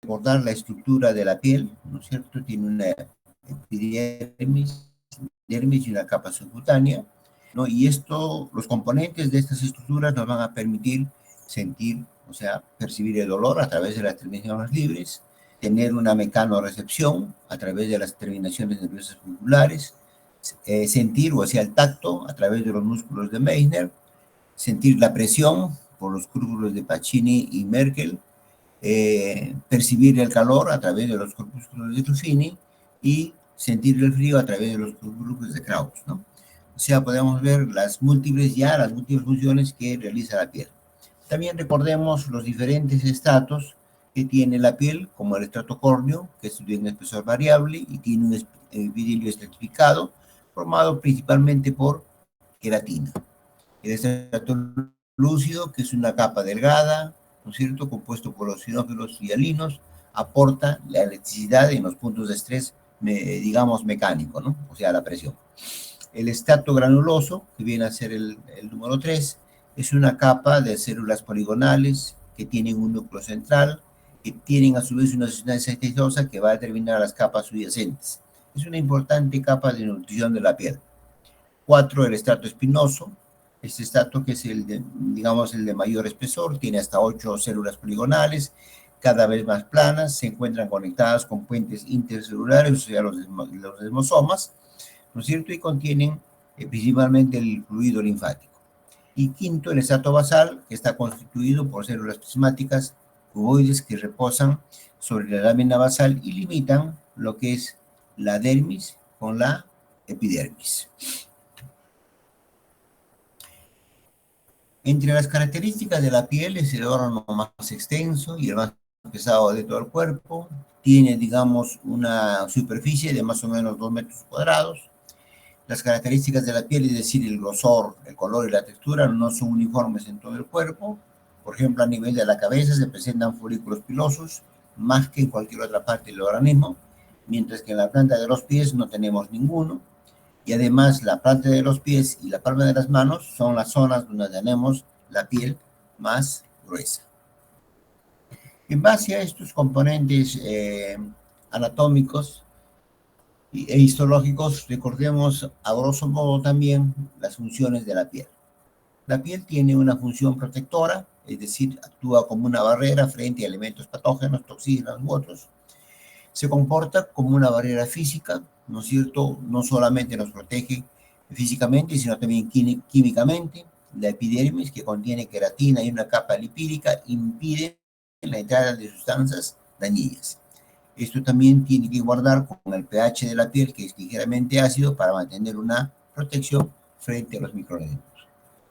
recordar la estructura de la piel, ¿no es cierto? Tiene una epidermis, dermis y una capa subcutánea, ¿no? Y esto, los componentes de estas estructuras nos van a permitir sentir, o sea, percibir el dolor a través de las terminaciones libres, tener una mecanorecepción a través de las terminaciones nerviosas musculares, sentir, o sea, el tacto a través de los músculos de Meissner, sentir la presión por los círculos de Pacini y Merkel, percibir el calor a través de los corpúsculos de Ruffini y sentir el frío a través de los corpúsculos de Krauss, ¿no? O sea, podemos ver las múltiples funciones que realiza la piel. También recordemos los diferentes estratos que tiene la piel, como el estrato córneo, que es de un espesor variable y tiene un epitelio estratificado, formado principalmente por queratina. El estrato lúcido, que es una capa delgada, ¿no es cierto?, compuesto por los sinófilos hialinos, aporta la electricidad en los puntos de estrés, digamos, mecánico, ¿no? O sea, la presión. El estrato granuloso, que viene a ser el número 3, es una capa de células poligonales que tienen un núcleo central, que tienen a su vez una sustancia esterosa que va a determinar las capas subyacentes. Es una importante capa de nutrición de la piel. 4, el estrato espinoso. Este estrato, que es el de mayor espesor, tiene hasta 8 células poligonales, cada vez más planas, se encuentran conectadas con puentes intercelulares, o sea, los desmosomas, ¿no es cierto? Y contienen principalmente el fluido linfático. Y 5, el estrato basal, que está constituido por células prismáticas cuboides que reposan sobre la lámina basal y limitan lo que es la dermis con la epidermis. Entre las características de la piel es el órgano más extenso y el más pesado de todo el cuerpo. Tiene, digamos, una superficie de más o menos 2 metros cuadrados. Las características de la piel, es decir, el grosor, el color y la textura, no son uniformes en todo el cuerpo. Por ejemplo, a nivel de la cabeza se presentan folículos pilosos más que en cualquier otra parte del organismo, mientras que en la planta de los pies no tenemos ninguno. Y además la planta de los pies y la palma de las manos son las zonas donde tenemos la piel más gruesa. En base a estos componentes anatómicos e histológicos, recordemos a grosso modo también las funciones de la piel. La piel tiene una función protectora, es decir, actúa como una barrera frente a elementos patógenos, toxinas u otros. Se comporta como una barrera física, ¿no es cierto? No solamente nos protege físicamente, sino también químicamente. La epidermis, que contiene queratina y una capa lipídica, impide la entrada de sustancias dañinas. Esto también tiene que guardar con el pH de la piel, que es ligeramente ácido, para mantener una protección frente a los microorganismos.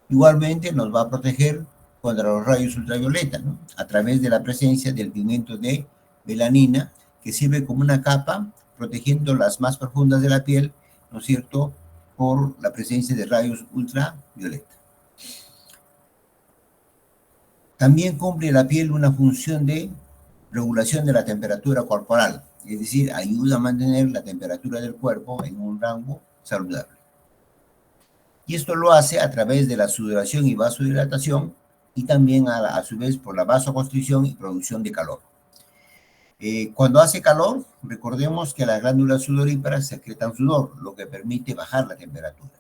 Igualmente nos va a proteger contra los rayos ultravioleta, ¿no?, a través de la presencia del pigmento de melanina, que sirve como una capa protegiendo las más profundas de la piel, ¿no es cierto?, por la presencia de rayos ultravioleta. También cumple la piel una función de regulación de la temperatura corporal, es decir, ayuda a mantener la temperatura del cuerpo en un rango saludable. Y esto lo hace a través de la sudoración y vasodilatación, y también a su vez por la vasoconstricción y producción de calor. Cuando hace calor, recordemos que las glándulas sudoríparas secretan sudor, lo que permite bajar la temperatura.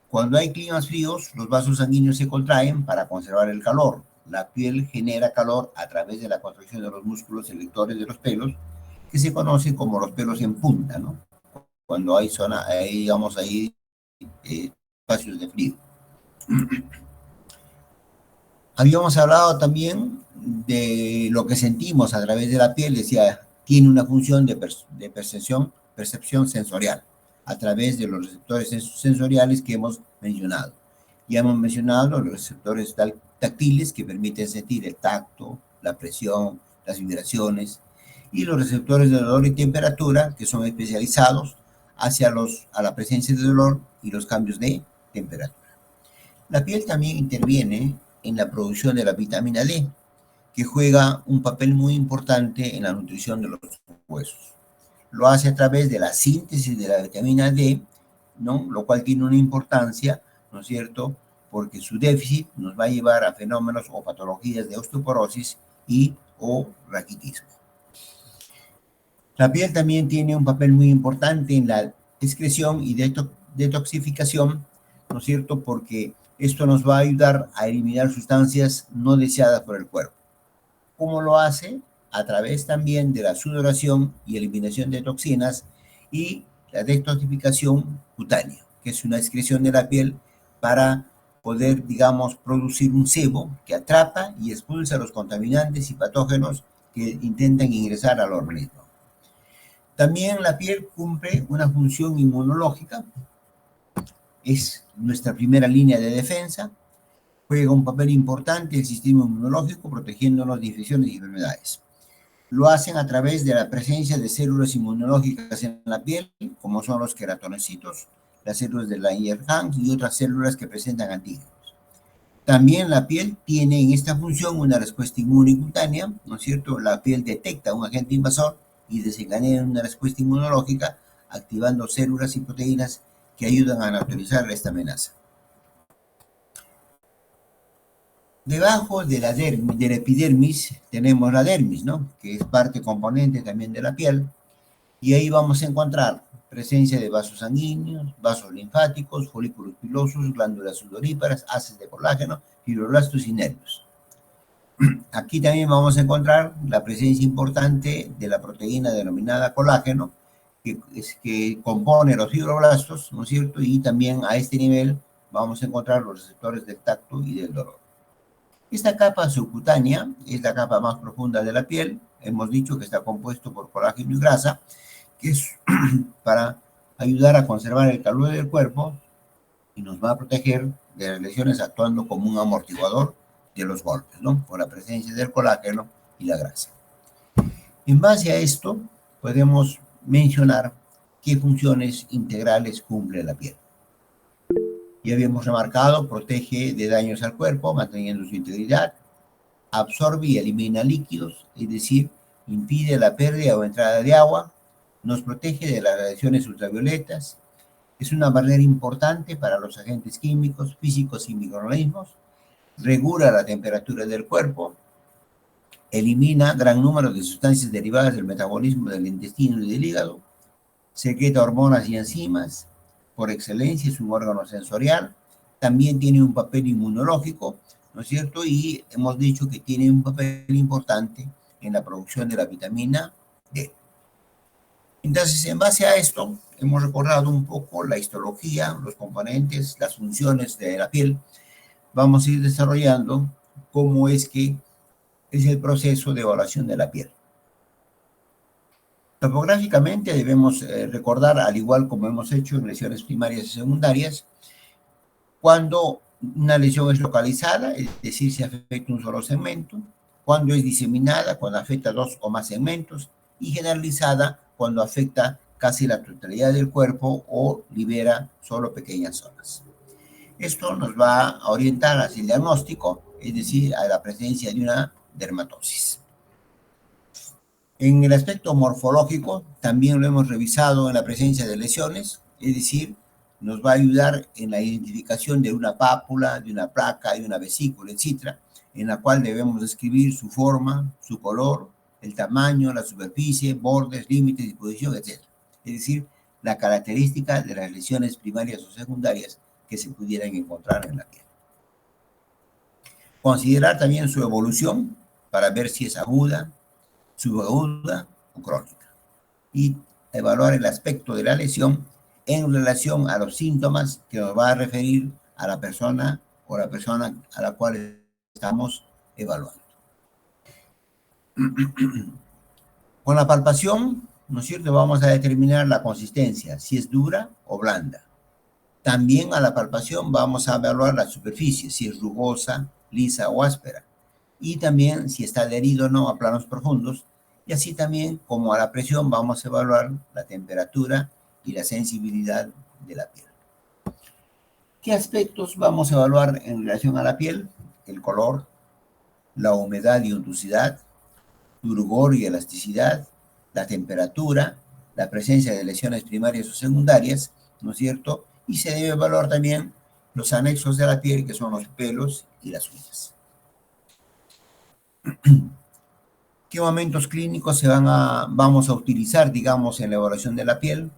Cuando hay climas fríos, los vasos sanguíneos se contraen para conservar el calor. La piel genera calor a través de la contracción de los músculos selectores de los pelos, que se conocen como los pelos en punta, ¿no? Cuando hay digamos, espacios de frío. Habíamos hablado también de lo que sentimos a través de la piel, decía, tiene una función de percepción sensorial, a través de los receptores sensoriales que hemos mencionado. Ya hemos mencionado los receptores táctiles, que permiten sentir el tacto, la presión, las vibraciones, y los receptores de dolor y temperatura, que son especializados a la presencia de dolor y los cambios de temperatura. La piel también interviene en la producción de la vitamina D, que juega un papel muy importante en la nutrición de los huesos. Lo hace a través de la síntesis de la vitamina D, ¿no?, lo cual tiene una importancia, ¿no es cierto?, porque su déficit nos va a llevar a fenómenos o patologías de osteoporosis y o raquitismo. La piel también tiene un papel muy importante en la excreción y detoxificación, ¿no es cierto? Porque esto nos va a ayudar a eliminar sustancias no deseadas por el cuerpo. ¿Cómo lo hace? A través también de la sudoración y eliminación de toxinas y la detoxificación cutánea, que es una excreción de la piel para poder, digamos, producir un sebo que atrapa y expulsa los contaminantes y patógenos que intentan ingresar al organismo. También la piel cumple una función inmunológica, es nuestra primera línea de defensa, juega un papel importante en el sistema inmunológico protegiéndonos de infecciones y enfermedades. Lo hacen a través de la presencia de células inmunológicas en la piel, como son los queratonocitos, las células de Langerhans y otras células que presentan antígenos. También la piel tiene en esta función una respuesta inmune cutánea, ¿no es cierto? La piel detecta un agente invasor y desencadena una respuesta inmunológica, activando células y proteínas que ayudan a neutralizar esta amenaza. Debajo de la epidermis tenemos la dermis, ¿no? Que es parte componente también de la piel, y ahí vamos a encontrar presencia de vasos sanguíneos, vasos linfáticos, folículos pilosos, glándulas sudoríparas, haces de colágeno, fibroblastos y nervios. Aquí también vamos a encontrar la presencia importante de la proteína denominada colágeno, que compone los fibroblastos, ¿no es cierto? Y también a este nivel vamos a encontrar los receptores del tacto y del dolor. Esta capa subcutánea es la capa más profunda de la piel. Hemos dicho que está compuesto por colágeno y grasa, que es para ayudar a conservar el calor del cuerpo y nos va a proteger de las lesiones actuando como un amortiguador de los golpes, ¿no? Por la presencia del colágeno y la grasa. En base a esto, podemos mencionar qué funciones integrales cumple la piel. Ya habíamos remarcado, protege de daños al cuerpo, manteniendo su integridad, absorbe y elimina líquidos, es decir, impide la pérdida o entrada de agua, nos protege de las radiaciones ultravioletas, es una barrera importante para los agentes químicos, físicos y microorganismos, regula la temperatura del cuerpo, elimina gran número de sustancias derivadas del metabolismo del intestino y del hígado, secreta hormonas y enzimas, por excelencia es un órgano sensorial, también tiene un papel inmunológico, ¿no es cierto? Y hemos dicho que tiene un papel importante en la producción de la vitamina D. Entonces, en base a esto, hemos recordado un poco la histología, los componentes, las funciones de la piel. Vamos a ir desarrollando cómo es que es el proceso de evaluación de la piel. Topográficamente debemos recordar, al igual como hemos hecho en lesiones primarias y secundarias, cuando una lesión es localizada, es decir, se afecta un solo segmento, cuando es diseminada, cuando afecta dos o más segmentos, y generalizada, cuando afecta casi la totalidad del cuerpo o libera solo pequeñas zonas. Esto nos va a orientar hacia el diagnóstico, es decir, a la presencia de una dermatosis. En el aspecto morfológico, también lo hemos revisado en la presencia de lesiones, es decir, nos va a ayudar en la identificación de una pápula, de una placa, de una vesícula, etcétera, en la cual debemos describir su forma, su color, el tamaño, la superficie, bordes, límites, disposición, etcétera. Es decir, la característica de las lesiones primarias o secundarias que se pudieran encontrar en la piel. Considerar también su evolución para ver si es aguda, subaguda o crónica. Y evaluar el aspecto de la lesión en relación a los síntomas que nos va a referir a la persona o la persona a la cual estamos evaluando. Con la palpación, ¿no es cierto?, vamos a determinar la consistencia, si es dura o blanda. También a la palpación vamos a evaluar la superficie, si es rugosa, lisa o áspera. Y también si está adherido o no a planos profundos. Y así también, como a la presión, vamos a evaluar la temperatura y la sensibilidad de la piel. ¿Qué aspectos vamos a evaluar en relación a la piel? El color, la humedad y untuosidad, turgor y elasticidad, la temperatura, la presencia de lesiones primarias o secundarias, ¿no es cierto? Y se debe evaluar también los anexos de la piel, que son los pelos y las uñas. ¿Qué momentos clínicos vamos a utilizar, digamos, en la evaluación de la piel?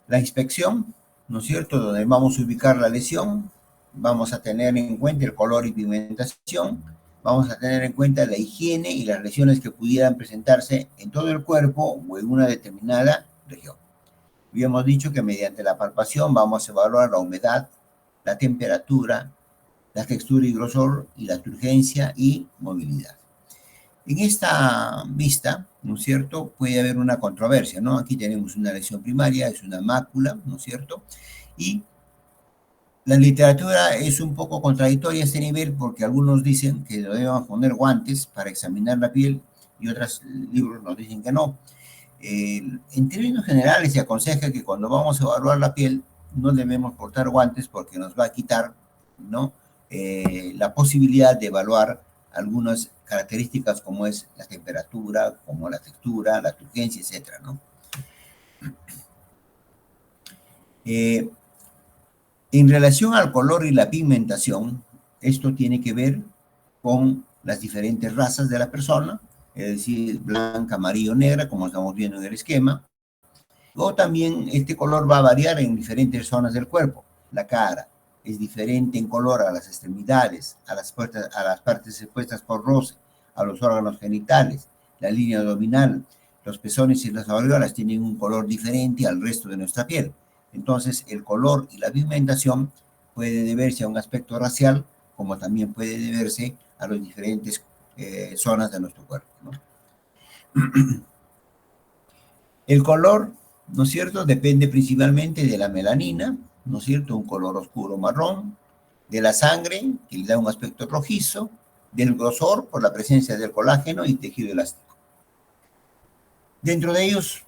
La inspección, ¿no es cierto?, donde vamos a ubicar la lesión, vamos a tener en cuenta el color y pigmentación, vamos a tener en cuenta la higiene y las lesiones que pudieran presentarse en todo el cuerpo o en una determinada región. Habíamos dicho que mediante la palpación vamos a evaluar la humedad, la temperatura, la textura y grosor, y la turgencia y movilidad. En esta vista, ¿no es cierto?, puede haber una controversia, ¿no? Aquí tenemos una lesión primaria, es una mácula, ¿no es cierto? Y la literatura es un poco contradictoria a este nivel porque algunos dicen que debemos poner guantes para examinar la piel y otros libros nos dicen que no. En términos generales se aconseja que cuando vamos a evaluar la piel no debemos portar guantes porque nos va a quitar, ¿no?, la posibilidad de evaluar algunas características como es la temperatura, como la textura, la turgencia, etcétera, ¿no? En relación al color y la pigmentación, esto tiene que ver con las diferentes razas de la persona, es decir, blanca, amarillo, negra, como estamos viendo en el esquema. O también este color va a variar en diferentes zonas del cuerpo. La cara es diferente en color a las extremidades, a las partes expuestas por roce, a los órganos genitales, la línea abdominal, los pezones y las aureolas tienen un color diferente al resto de nuestra piel. Entonces, el color y la pigmentación puede deberse a un aspecto racial, como también puede deberse a las diferentes zonas de nuestro cuerpo, ¿no? El color, ¿no es cierto?, depende principalmente de la melanina, ¿no es cierto?, un color oscuro marrón, de la sangre, que le da un aspecto rojizo, del grosor por la presencia del colágeno y tejido elástico. Dentro de ellos,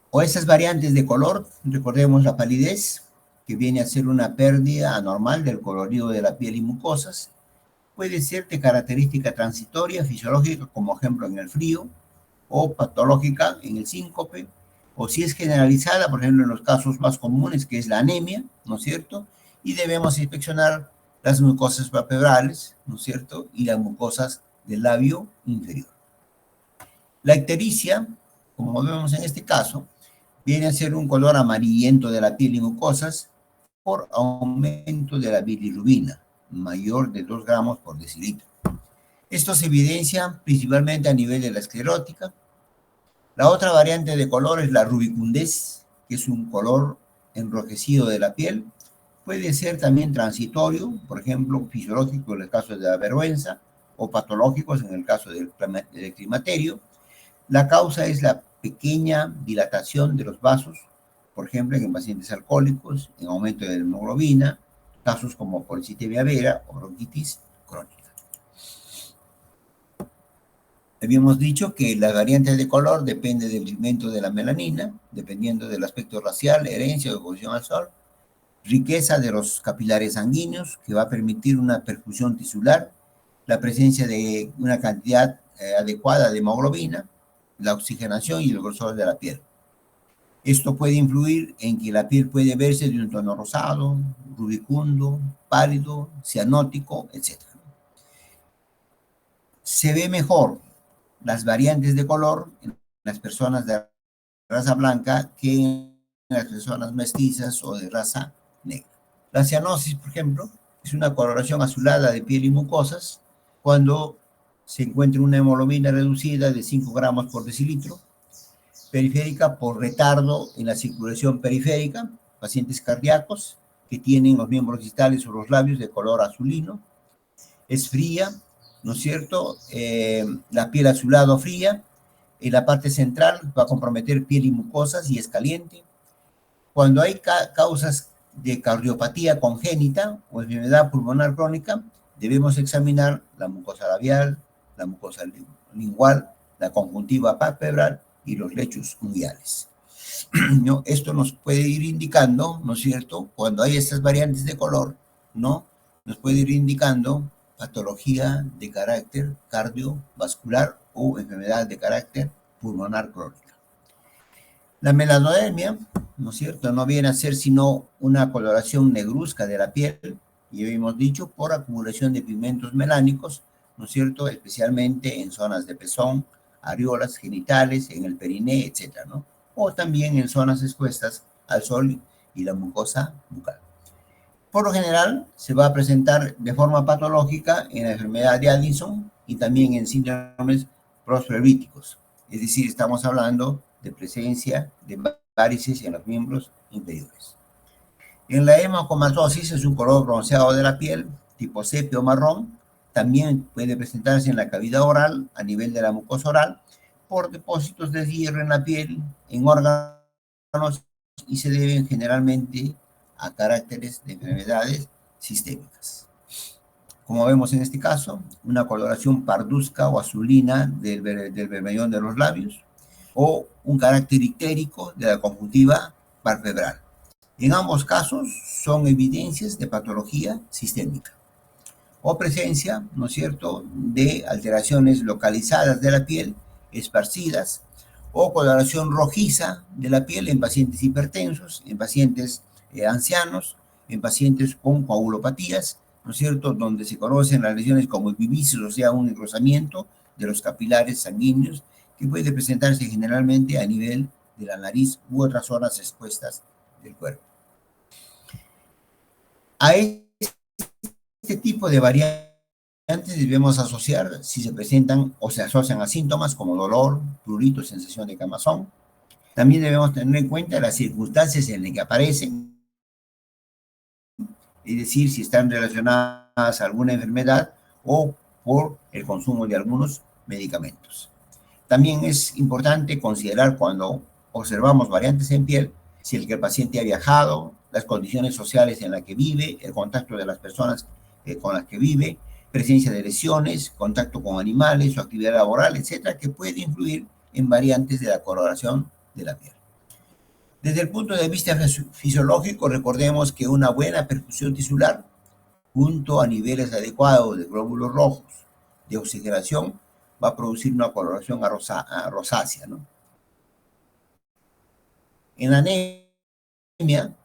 o esas variantes de color, recordemos la palidez, que viene a ser una pérdida anormal del colorido de la piel y mucosas, puede ser de característica transitoria, fisiológica, como ejemplo en el frío, o patológica en el síncope, o si es generalizada, por ejemplo, en los casos más comunes, que es la anemia, ¿no es cierto? Y debemos inspeccionar las mucosas palpebrales, ¿no es cierto?, y las mucosas del labio inferior. La ictericia, como vemos en este caso, viene a ser un color amarillento de la piel y mucosas por aumento de la bilirrubina, mayor de 2 gramos por decilitro. Esto se evidencia principalmente a nivel de la esclerótica. La otra variante de color es la rubicundez, que es un color enrojecido de la piel. Puede ser también transitorio, por ejemplo, fisiológico en el caso de la vergüenza, o patológicos en el caso del climaterio. La causa es la pequeña dilatación de los vasos, por ejemplo, en pacientes alcohólicos, en aumento de la hemoglobina, casos como policitemia vera o bronquitis crónica. Habíamos dicho que las variantes de color dependen del pigmento de la melanina, dependiendo del aspecto racial, herencia o exposición al sol, riqueza de los capilares sanguíneos, que va a permitir una perfusión tisular, la presencia de una cantidad adecuada de hemoglobina, la oxigenación y el grosor de la piel. Esto puede influir en que la piel puede verse de un tono rosado, rubicundo, pálido, cianótico, etc. Se ve mejor las variantes de color en las personas de raza blanca que en las personas mestizas o de raza negra. La cianosis, por ejemplo, es una coloración azulada de piel y mucosas cuando se encuentra una hemoglobina reducida de 5 gramos por decilitro, periférica por retardo en la circulación periférica, pacientes cardíacos que tienen los miembros distales o los labios de color azulino, es fría, ¿no es cierto? La piel azulada o fría, en la parte central va a comprometer piel y mucosas y es caliente. Cuando hay causas de cardiopatía congénita o enfermedad pulmonar crónica, debemos examinar la mucosa labial, la mucosa lingual, la conjuntiva palpebral y los lechos unguiales. ¿No? Esto nos puede ir indicando, ¿no es cierto?, cuando hay estas variantes de color, ¿no?, nos puede ir indicando patología de carácter cardiovascular o enfermedad de carácter pulmonar crónica. La melanodermia, ¿no es cierto?, no viene a ser sino una coloración negruzca de la piel, y hemos dicho, por acumulación de pigmentos melánicos, ¿no es cierto?, especialmente en zonas de pezón, areolas genitales, en el periné, etcétera, ¿no? O también en zonas expuestas al sol y la mucosa bucal. Por lo general, se va a presentar de forma patológica en la enfermedad de Addison y también en síndromes prosfleríticos. Es decir, estamos hablando de presencia de varices en los miembros inferiores. En la hemocromatosis es un color bronceado de la piel, tipo sepia o marrón. También puede presentarse en la cavidad oral, a nivel de la mucosa oral, por depósitos de hierro en la piel, en órganos, y se deben generalmente a caracteres de enfermedades sistémicas. Como vemos en este caso, una coloración parduzca o azulina del bermellón de los labios, o un carácter ictérico de la conjuntiva palpebral. En ambos casos son evidencias de patología sistémica o presencia, ¿no es cierto?, de alteraciones localizadas de la piel, esparcidas, o coloración rojiza de la piel en pacientes hipertensos, en pacientes ancianos, en pacientes con coagulopatías, ¿no es cierto?, donde se conocen las lesiones como epivicios, o sea, un engrosamiento de los capilares sanguíneos, que puede presentarse generalmente a nivel de la nariz u otras zonas expuestas del cuerpo. A este tipo de variantes debemos asociar si se presentan o se asocian a síntomas como dolor, prurito, sensación de quemazón. También debemos tener en cuenta las circunstancias en las que aparecen, es decir, si están relacionadas a alguna enfermedad o por el consumo de algunos medicamentos. También es importante considerar cuando observamos variantes en piel, si el que el paciente ha viajado, las condiciones sociales en las que vive, el contacto de las personas con las que vive, presencia de lesiones, contacto con animales, su actividad laboral, etcétera, que puede influir en variantes de la coloración de la piel. Desde el punto de vista fisiológico, recordemos que una buena perfusión tisular, junto a niveles adecuados de glóbulos rojos de oxigenación, va a producir una coloración rosácea, ¿no? En anemia,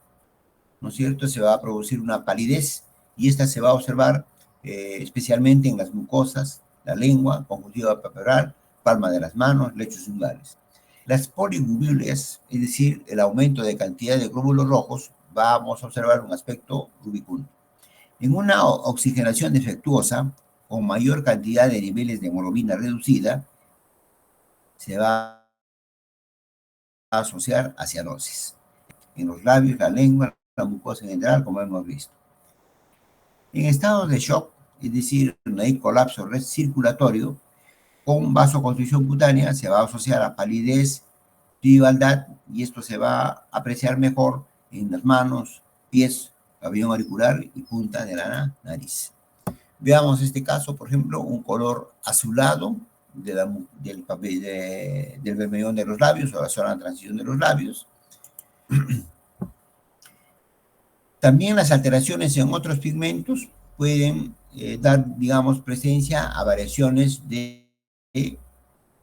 ¿no es cierto?, se va a producir una palidez y esta se va a observar especialmente en las mucosas, la lengua, conjuntiva palpebral, palma de las manos, lechos ungulares. Las poligubulias, es decir, el aumento de cantidad de glóbulos rojos, vamos a observar un aspecto rubicundo. En una oxigenación defectuosa, con mayor cantidad de niveles de hemoglobina reducida, se va a asociar a cianosis. En los labios, la lengua, la mucosa en general, como hemos visto. En estados de shock, es decir, no hay colapso circulatorio, con vasoconstricción cutánea se va a asociar a palidez, frialdad, y esto se va a apreciar mejor en las manos, pies, pabellón auricular y punta de la nariz. Veamos este caso, por ejemplo, un color azulado del bermellón de los labios o la zona de transición de los labios. También las alteraciones en otros pigmentos pueden dar, digamos, presencia a variaciones de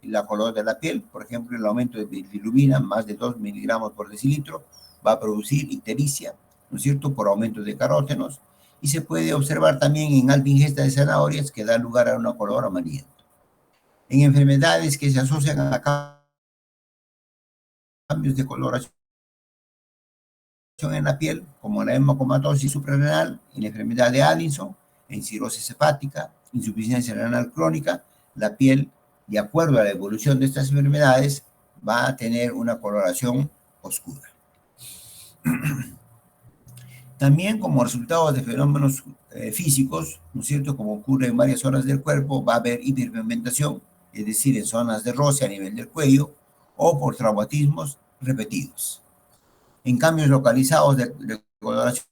la color de la piel. Por ejemplo, el aumento de bilirrubina, más de 2 miligramos por decilitro, va a producir ictericia, ¿no es cierto?, por aumento de carótenos, y se puede observar también en alta ingesta de zanahorias que da lugar a una color amarillento. En enfermedades que se asocian a cambios de coloración en la piel, como la hemocromatosis suprarrenal, en la enfermedad de Addison, en cirrosis hepática, insuficiencia renal crónica, la piel, de acuerdo a la evolución de estas enfermedades, va a tener una coloración oscura. También como resultado de fenómenos físicos, ¿no es cierto?, como ocurre en varias zonas del cuerpo, va a haber hiperpigmentación, es decir, en zonas de roce a nivel del cuello, o por traumatismos repetidos. En cambios localizados de coloración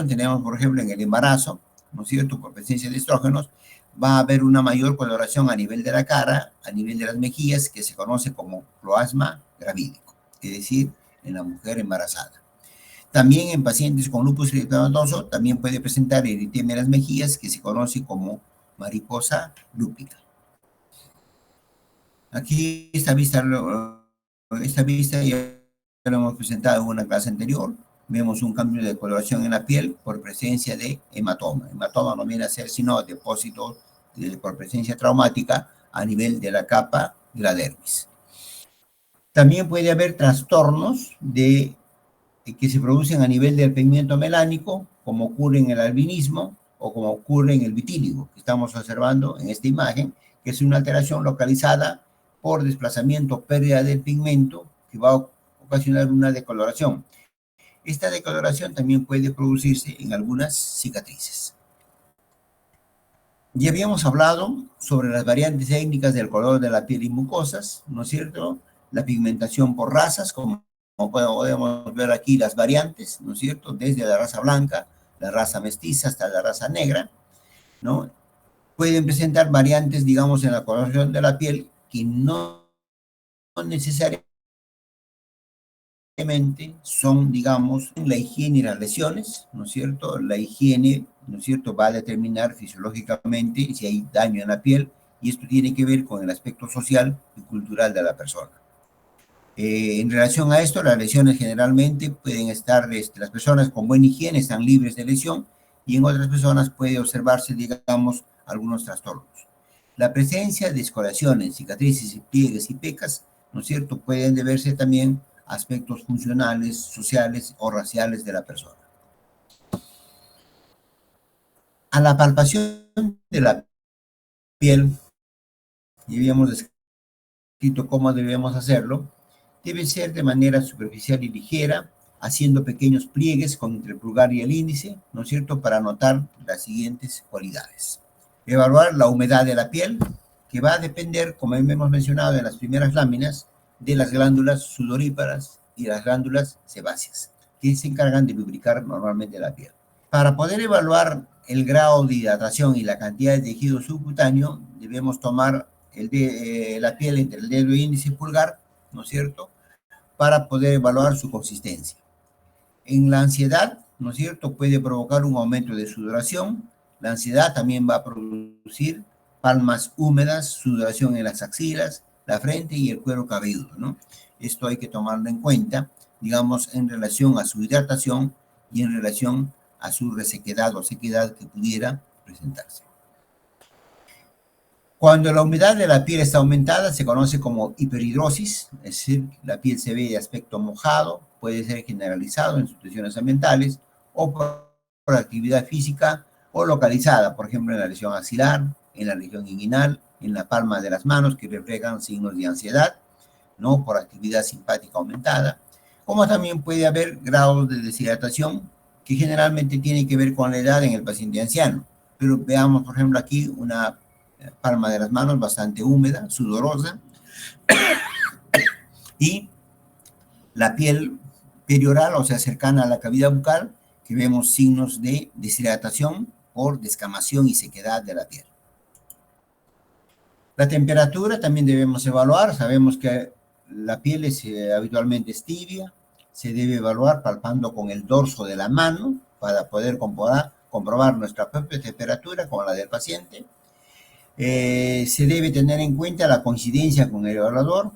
tenemos, por ejemplo, en el embarazo, ¿no es cierto?, por presencia de estrógenos, va a haber una mayor coloración a nivel de la cara, a nivel de las mejillas, que se conoce como cloasma gravídico, es decir, en la mujer embarazada. También en pacientes con lupus eritematoso también puede presentar eritema en las mejillas, que se conoce como mariposa lúpica. Aquí esta vista ya lo hemos presentado en una clase anterior. Vemos un cambio de coloración en la piel por presencia de hematoma. Hematoma no viene a ser sino depósito por presencia traumática a nivel de la capa de la dermis. También puede haber trastornos que se producen a nivel del pigmento melánico, como ocurre en el albinismo o como ocurre en el vitíligo, que estamos observando en esta imagen, que es una alteración localizada por desplazamiento o pérdida del pigmento que va a ocasionar una decoloración. Esta decoloración también puede producirse en algunas cicatrices. Ya habíamos hablado sobre las variantes étnicas del color de la piel y mucosas, ¿no es cierto? La pigmentación por razas, como podemos ver aquí las variantes, ¿no es cierto? Desde la raza blanca, la raza mestiza hasta la raza negra, ¿no? Pueden presentar variantes, digamos, en la coloración de la piel que no necesariamente son, digamos, la higiene y las lesiones, ¿no es cierto? La higiene, ¿no es cierto?, va a determinar fisiológicamente si hay daño en la piel, y esto tiene que ver con el aspecto social y cultural de la persona. En relación a esto, las lesiones generalmente pueden estar, las personas con buena higiene están libres de lesión, y en otras personas puede observarse, digamos, algunos trastornos. La presencia de escoriaciones, cicatrices, pliegues y pecas, ¿no es cierto?, pueden deberse también a aspectos funcionales, sociales o raciales de la persona. A la palpación de la piel, y habíamos descrito cómo debemos hacerlo, debe ser de manera superficial y ligera, haciendo pequeños pliegues entre el pulgar y el índice, ¿no es cierto?, para notar las siguientes cualidades. Evaluar la humedad de la piel, que va a depender, como hemos mencionado en las primeras láminas, de las glándulas sudoríparas y las glándulas sebáceas, que se encargan de lubricar normalmente la piel. Para poder evaluar el grado de hidratación y la cantidad de tejido subcutáneo, debemos tomar la piel entre el dedo índice y pulgar, ¿no es cierto?, para poder evaluar su consistencia. En la ansiedad, ¿no es cierto?, puede provocar un aumento de sudoración. La ansiedad también va a producir palmas húmedas, sudoración en las axilas, la frente y el cuero cabelludo, ¿no? Esto hay que tomarlo en cuenta, digamos, en relación a su hidratación y en relación a su resequedad o sequedad que pudiera presentarse. Cuando la humedad de la piel está aumentada, se conoce como hiperhidrosis, es decir, la piel se ve de aspecto mojado, puede ser generalizado en situaciones ambientales o por actividad física o localizada, por ejemplo, en la región axilar, en la región inguinal, en la palma de las manos, que reflejan signos de ansiedad, ¿no?, por actividad simpática aumentada, como también puede haber grados de deshidratación que generalmente tienen que ver con la edad en el paciente anciano. Pero veamos, por ejemplo, aquí una palma de las manos bastante húmeda, sudorosa, y la piel perioral, o sea, cercana a la cavidad bucal, que vemos signos de deshidratación por descamación y sequedad de la piel. La temperatura también debemos evaluar. Sabemos que la piel habitualmente es tibia. Se debe evaluar palpando con el dorso de la mano para poder comprobar nuestra propia temperatura con la del paciente. Se debe tener en cuenta la coincidencia con el evaluador.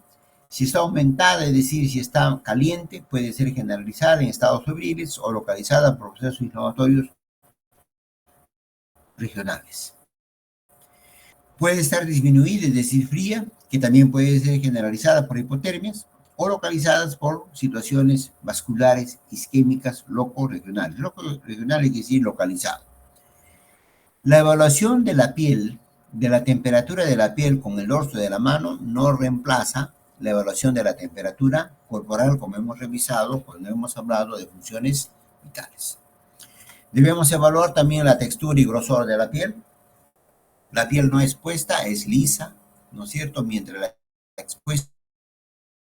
Si está aumentada, es decir, si está caliente, puede ser generalizada en estados febriles o localizada por procesos inflamatorios regionales. Puede estar disminuida, es decir, fría, que también puede ser generalizada por hipotermias o localizadas por situaciones vasculares isquémicas loco-regionales. Loco-regionales quiere decir localizado. La evaluación de la piel, de la temperatura de la piel con el dorso de la mano, no reemplaza la evaluación de la temperatura corporal, como hemos revisado cuando hemos hablado de funciones vitales. Debemos evaluar también la textura y grosor de la piel. La piel no expuesta es lisa, ¿no es cierto?, mientras la expuesta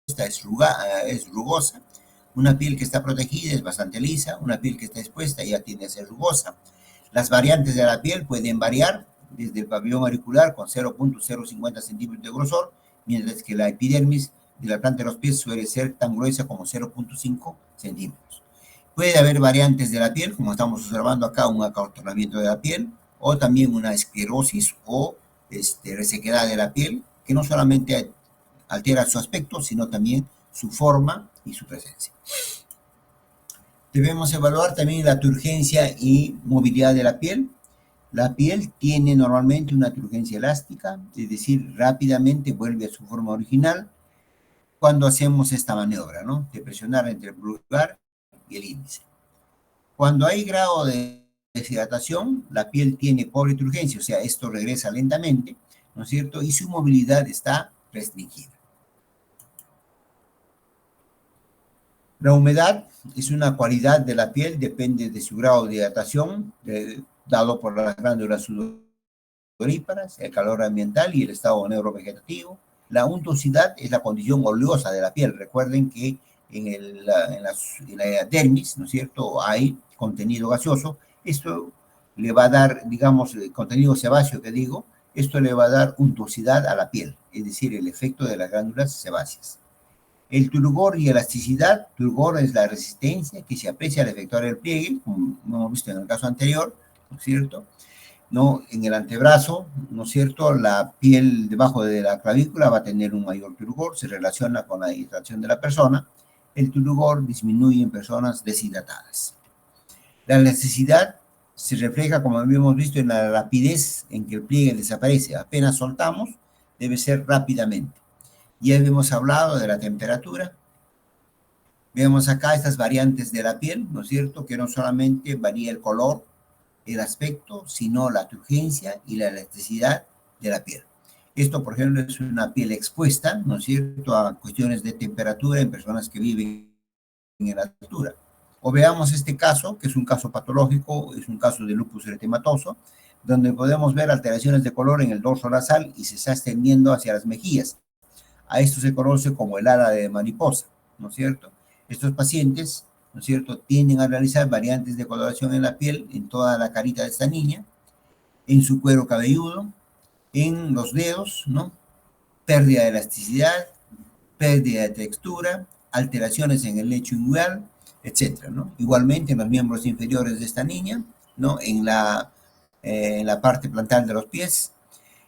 es rugosa. Una piel que está protegida es bastante lisa, una piel que está expuesta ya tiende a ser rugosa. Las variantes de la piel pueden variar desde el pabellón auricular con 0.050 centímetros de grosor, mientras que la epidermis de la planta de los pies suele ser tan gruesa como 0.5 centímetros. Puede haber variantes de la piel, como estamos observando acá, un acartonamiento de la piel, o también una esclerosis o resequedad de la piel, que no solamente altera su aspecto, sino también su forma y su presencia. Debemos evaluar también la turgencia y movilidad de la piel. La piel tiene normalmente una turgencia elástica, es decir, rápidamente vuelve a su forma original cuando hacemos esta maniobra, ¿no? De presionar entre el pulgar y el índice. Cuando hay grado de deshidratación, la piel tiene pobre turgencia, o sea, esto regresa lentamente, ¿no es cierto? Y su movilidad está restringida. La humedad es una cualidad de la piel, depende de su grado de hidratación, dado por las glándulas sudoríparas, el calor ambiental y el estado neurovegetativo. La untuosidad es la condición oleosa de la piel. Recuerden que en la dermis, ¿no es cierto?, hay contenido gaseoso. Esto le va a dar, digamos, contenido sebáceo que digo, esto le va a dar untuosidad a la piel, es decir, el efecto de las glándulas sebáceas. El turgor y elasticidad, turgor es la resistencia que se aprecia al efectuar el pliegue, como hemos visto en el caso anterior, ¿no es cierto? ¿No? En el antebrazo, ¿no es cierto? La piel debajo de la clavícula va a tener un mayor turgor, se relaciona con la hidratación de la persona. El turgor disminuye en personas deshidratadas. La elasticidad se refleja, como habíamos visto, en la rapidez en que el pliegue desaparece. Apenas soltamos, debe ser rápidamente. Ya habíamos hablado de la temperatura. Vemos acá estas variantes de la piel, ¿no es cierto? Que no solamente varía el color, el aspecto, sino la turgencia y la elasticidad de la piel. Esto, por ejemplo, es una piel expuesta, ¿no es cierto?, a cuestiones de temperatura en personas que viven en la altura. O veamos este caso, que es un caso patológico, es un caso de lupus eritematoso, donde podemos ver alteraciones de color en el dorso nasal y se está extendiendo hacia las mejillas. A esto se conoce como el ala de mariposa, ¿no es cierto? Estos pacientes, ¿no es cierto?, tienden a realizar variantes de coloración en la piel, en toda la carita de esta niña, en su cuero cabelludo, en los dedos, ¿no? Pérdida de elasticidad, pérdida de textura, alteraciones en el lecho inguinal, etcétera, ¿no? Igualmente en los miembros inferiores de esta niña, ¿no? En la parte plantar de los pies.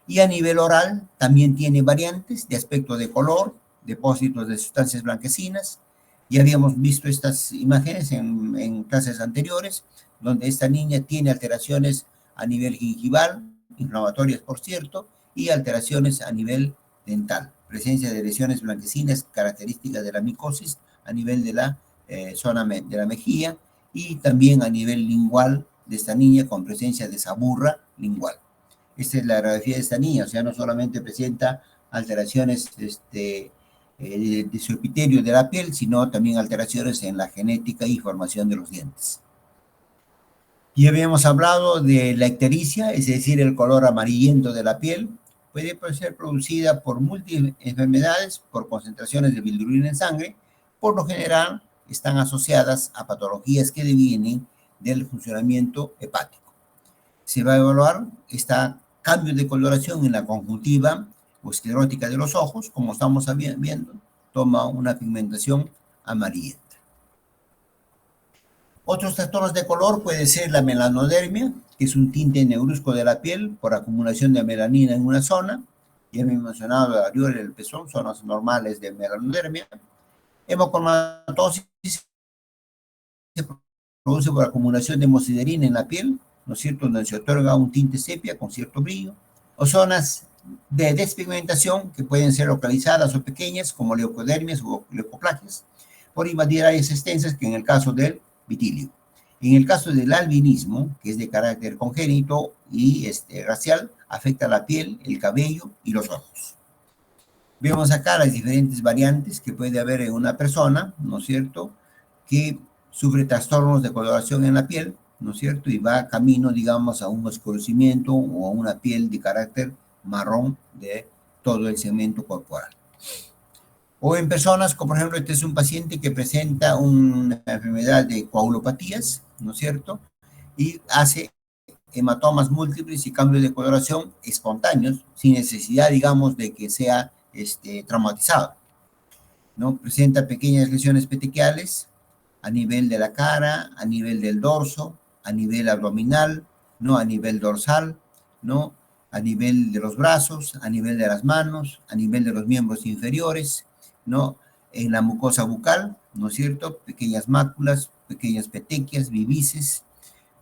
Y a nivel oral también tiene variantes de aspecto de color, depósitos de sustancias blanquecinas. Ya habíamos visto estas imágenes en clases anteriores, donde esta niña tiene alteraciones a nivel gingival, inflamatorias por cierto, y alteraciones a nivel dental. Presencia de lesiones blanquecinas características de la micosis a nivel de la zona de la mejilla y también a nivel lingual de esta niña con presencia de saburra lingual. Esta es la radiografía de esta niña, o sea, no solamente presenta alteraciones de su epitelio de la piel, sino también alteraciones en la genética y formación de los dientes. Ya habíamos hablado de la ictericia, es decir, el color amarillento de la piel, puede ser producida por múltiples enfermedades, por concentraciones de bilirrubina en sangre, por lo general están asociadas a patologías que devienen del funcionamiento hepático. Se va a evaluar esta cambio de coloración en la conjuntiva o esclerótica de los ojos, como estamos viendo, toma una pigmentación amarillenta. Otros trastornos de color puede ser la melanodermia, que es un tinte negruzco de la piel por acumulación de melanina en una zona. Ya me he mencionado la aureola y el pezón, zonas normales de melanodermia. Hemocromatosis se produce por acumulación de hemosiderina en la piel, ¿no es cierto?, donde se otorga un tinte sepia con cierto brillo, o zonas de despigmentación que pueden ser localizadas o pequeñas, como leucodermias o leucoplaquias, por invadir áreas extensas, que en el caso del vitilio. En el caso del albinismo, que es de carácter congénito y racial, afecta la piel, el cabello y los ojos. Vemos acá las diferentes variantes que puede haber en una persona, ¿no es cierto?, que sufre trastornos de coloración en la piel, ¿no es cierto?, y va camino, digamos, a un oscurecimiento o a una piel de carácter marrón de todo el segmento corporal. O en personas, como por ejemplo, este es un paciente que presenta una enfermedad de coagulopatías, ¿no es cierto?, y hace hematomas múltiples y cambios de coloración espontáneos, sin necesidad, digamos, de que sea traumatizado, ¿no? Presenta pequeñas lesiones petequiales a nivel de la cara, a nivel del dorso, a nivel abdominal, ¿no?, a nivel dorsal, ¿no?, a nivel de los brazos, a nivel de las manos, a nivel de los miembros inferiores, ¿no?, en la mucosa bucal, ¿no es cierto?, pequeñas máculas, pequeñas petequias, vivices,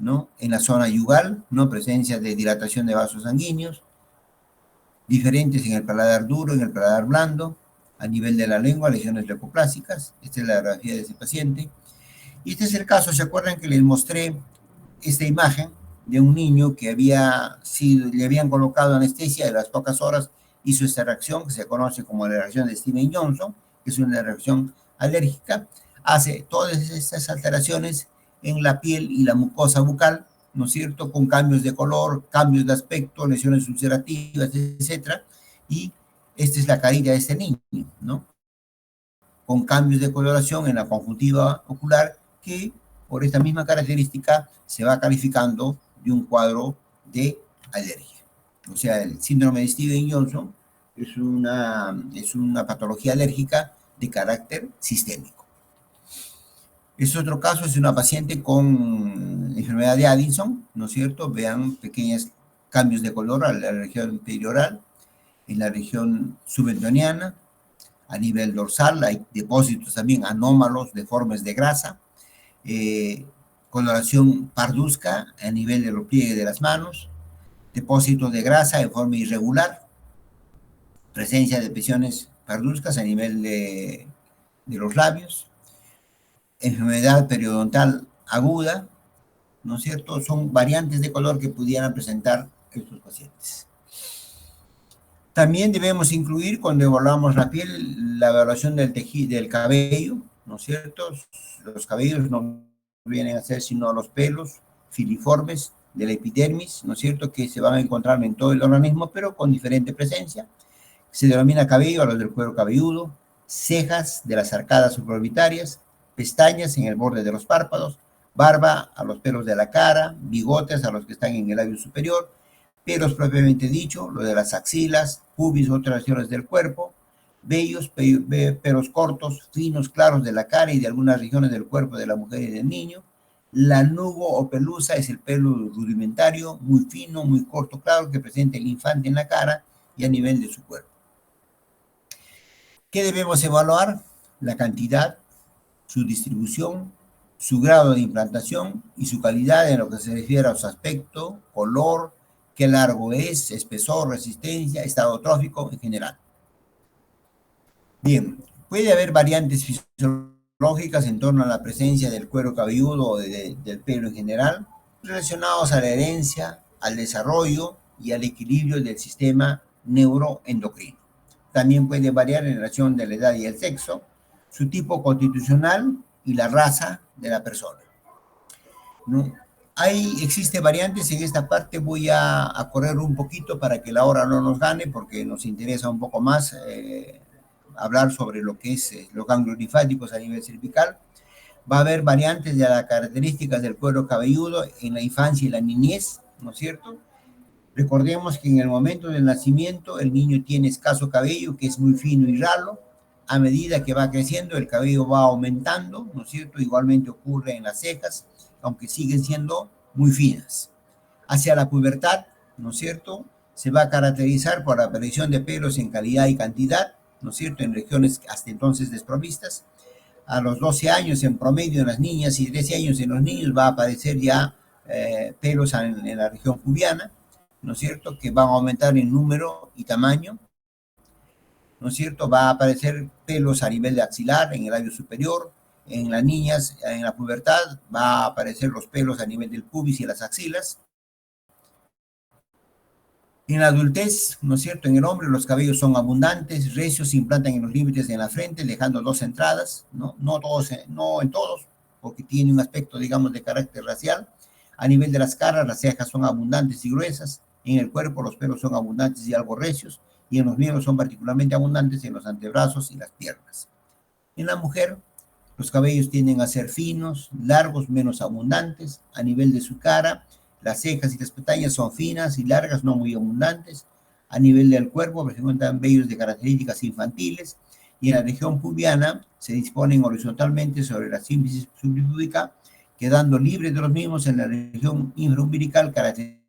¿no? En la zona yugal, ¿no? Presencia de dilatación de vasos sanguíneos, diferentes en el paladar duro, en el paladar blando, a nivel de la lengua, lesiones leucoplásicas. Esta es la radiografía de ese paciente. Y este es el caso, ¿se acuerdan que les mostré esta imagen de un niño que le habían colocado anestesia de las pocas horas, hizo esta reacción que se conoce como la reacción de Steven-Johnson, que es una reacción alérgica, hace todas estas alteraciones en la piel y la mucosa bucal, ¿no es cierto?, con cambios de color, cambios de aspecto, lesiones ulcerativas, etcétera, y esta es la carilla de este niño, ¿no?, con cambios de coloración en la conjuntiva ocular que por esta misma característica se va calificando de un cuadro de alergia. O sea, el síndrome de Steven-Johnson es una patología alérgica de carácter sistémico. Este otro caso es una paciente con enfermedad de Addison, ¿no es cierto? Vean pequeños cambios de color en la región perioral, en la región subentoniana, a nivel dorsal, hay depósitos también anómalos, deformes de grasa, coloración parduzca a nivel de los pliegues de las manos, depósitos de grasa en forma irregular, presencia de lesiones parduzcas a nivel de los labios, enfermedad periodontal aguda, ¿no es cierto? Son variantes de color que pudieran presentar estos pacientes. También debemos incluir, cuando evaluamos la piel, la evaluación del tejido, del cabello, ¿no es cierto? Los cabellos no vienen a ser sino los pelos filiformes de la epidermis, ¿no es cierto?, que se van a encontrar en todo el organismo, pero con diferente presencia. Se denomina cabello a los del cuero cabelludo, cejas de las arcadas supraorbitarias, pestañas en el borde de los párpados, barba a los pelos de la cara, bigotes a los que están en el labio superior, pelos propiamente dicho, lo de las axilas, pubis, otras regiones del cuerpo, vellos, pelos cortos, finos, claros de la cara y de algunas regiones del cuerpo de la mujer y del niño. La nubo o pelusa es el pelo rudimentario, muy fino, muy corto, claro, que presenta el infante en la cara y a nivel de su cuerpo. ¿Qué debemos evaluar? La cantidad, su distribución, su grado de implantación y su calidad en lo que se refiere a su aspecto, color, qué largo es, espesor, resistencia, estado trófico en general. Bien, puede haber variantes fisiológicas en torno a la presencia del cuero cabelludo o del pelo en general, relacionados a la herencia, al desarrollo y al equilibrio del sistema neuroendocrino. También puede variar en relación de la edad y el sexo, su tipo constitucional y la raza de la persona, ¿no? Existe variantes, en esta parte voy a correr un poquito para que la hora no nos gane, porque nos interesa un poco más hablar sobre lo que es los ganglios linfáticos a nivel cervical. Va a haber variantes de las características del cuero cabelludo en la infancia y la niñez, ¿no es cierto? Recordemos que en el momento del nacimiento el niño tiene escaso cabello, que es muy fino y ralo. A medida que va creciendo, el cabello va aumentando, ¿no es cierto? Igualmente ocurre en las cejas, aunque siguen siendo muy finas. Hacia la pubertad, ¿no es cierto?, se va a caracterizar por la aparición de pelos en calidad y cantidad, ¿no es cierto?, en regiones hasta entonces desprovistas. A los 12 años en promedio en las niñas y 13 años en los niños va a aparecer ya pelos en la región pubiana, ¿no es cierto?, que van a aumentar en número y tamaño, ¿no es cierto? Va a aparecer pelos a nivel de axilar, en el labio superior. En las niñas, en la pubertad, va a aparecer los pelos a nivel del pubis y las axilas. En la adultez, ¿no es cierto?, en el hombre los cabellos son abundantes, recios, se implantan en los límites de la frente, dejando dos entradas, ¿no? No en todos, porque tiene un aspecto, digamos, de carácter racial. A nivel de las caras, las cejas son abundantes y gruesas. En el cuerpo, los pelos son abundantes y algo recios. Y en los miembros son particularmente abundantes en los antebrazos y las piernas. En la mujer, los cabellos tienden a ser finos, largos, menos abundantes. A nivel de su cara, las cejas y las pestañas son finas y largas, no muy abundantes. A nivel del cuerpo presentan vellos de características infantiles. Y en la región pubiana se disponen horizontalmente sobre la sínfisis subrepúbica, quedando libres de los mismos en la región infraumbilical, característica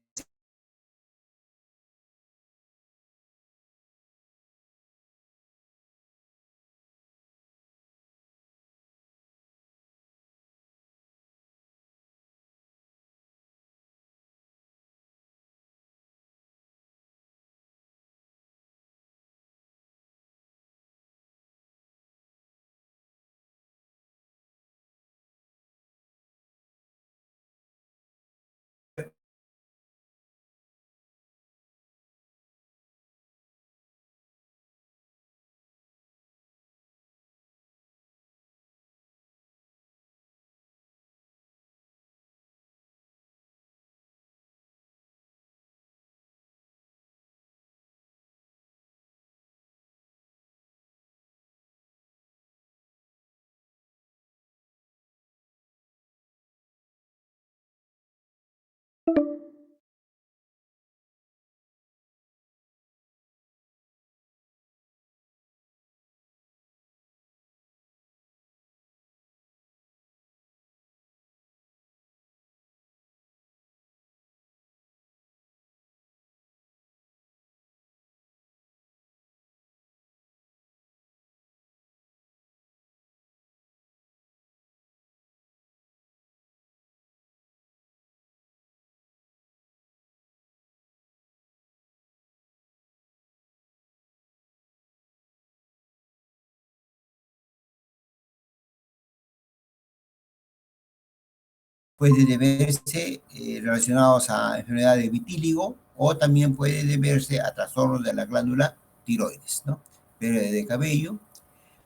Puede deberse relacionados a enfermedades de vitíligo o también puede deberse a trastornos de la glándula tiroides, ¿no? Pérdida de cabello.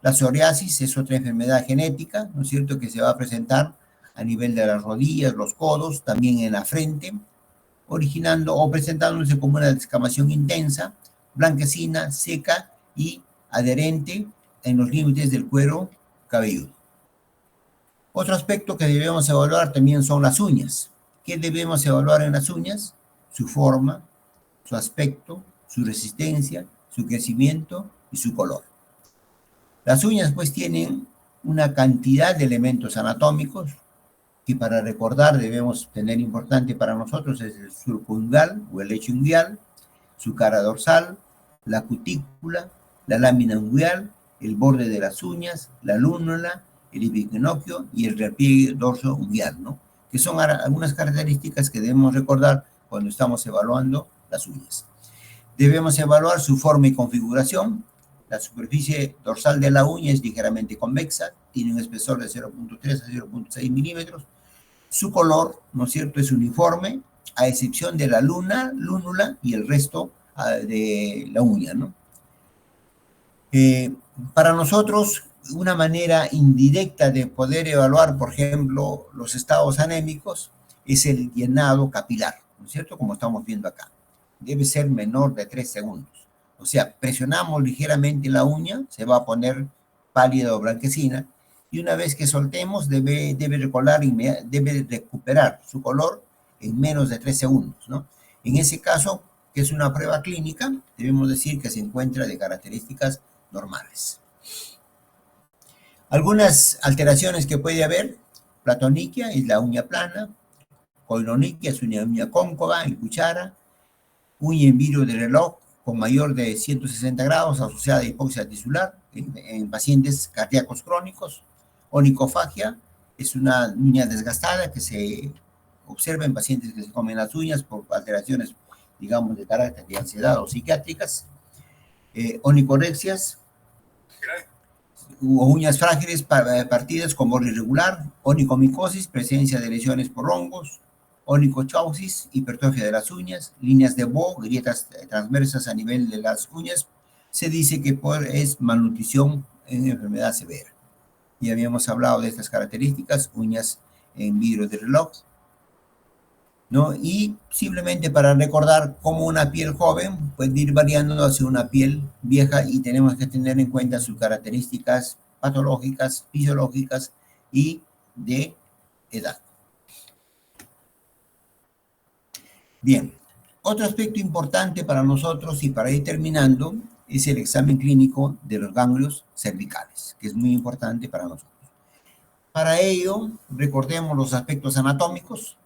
La psoriasis es otra enfermedad genética, ¿no es cierto?, que se va a presentar a nivel de las rodillas, los codos, también en la frente, originando o presentándose como una descamación intensa, blanquecina, seca y adherente en los límites del cuero cabelludo. Otro aspecto que debemos evaluar también son las uñas. ¿Qué debemos evaluar en las uñas? Su forma, su aspecto, su resistencia, su crecimiento y su color. Las uñas pues tienen una cantidad de elementos anatómicos que para recordar debemos tener importante para nosotros es el surco unguial o el lecho unguial, su cara dorsal, la cutícula, la lámina unguial, el borde de las uñas, la lúnula, el epiquinocchio y el repliegue dorso unguial, ¿no? Que son algunas características que debemos recordar cuando estamos evaluando las uñas. Debemos evaluar su forma y configuración. La superficie dorsal de la uña es ligeramente convexa, tiene un espesor de 0.3 a 0.6 milímetros. Su color, ¿no es cierto?, es uniforme, a excepción de la lúnula y el resto de la uña, ¿no? Para nosotros, una manera indirecta de poder evaluar, por ejemplo, los estados anémicos es el llenado capilar, ¿no es cierto?, como estamos viendo acá. Debe ser menor de 3 segundos. O sea, presionamos ligeramente la uña, se va a poner pálida o blanquecina, y una vez que soltemos, debe recuperar su color en menos de 3 segundos, ¿no? En ese caso, que es una prueba clínica, debemos decir que se encuentra de características normales. Algunas alteraciones que puede haber: platoniquia es la uña plana, coiloniquia es una uña cóncava en cuchara, uña en vidrio de reloj con mayor de 160 grados asociada a hipoxia tisular en pacientes cardíacos crónicos. Onicofagia es una uña desgastada que se observa en pacientes que se comen las uñas por alteraciones, digamos, de carácter de ansiedad o psiquiátricas. Onicorexias o uñas frágiles partidas con borde irregular. Onicomicosis, presencia de lesiones por hongos. Onicochausis, hipertrofia de las uñas. Líneas de Bo, grietas transversas a nivel de las uñas. Se dice que es malnutrición en enfermedad severa. Ya habíamos hablado de estas características, uñas en vidrio de reloj, ¿no? Y simplemente para recordar cómo una piel joven puede ir variando hacia una piel vieja, y tenemos que tener en cuenta sus características patológicas, fisiológicas y de edad. Bien, otro aspecto importante para nosotros y para ir terminando es el examen clínico de los ganglios cervicales, que es muy importante para nosotros. Para ello, recordemos los aspectos anatómicos: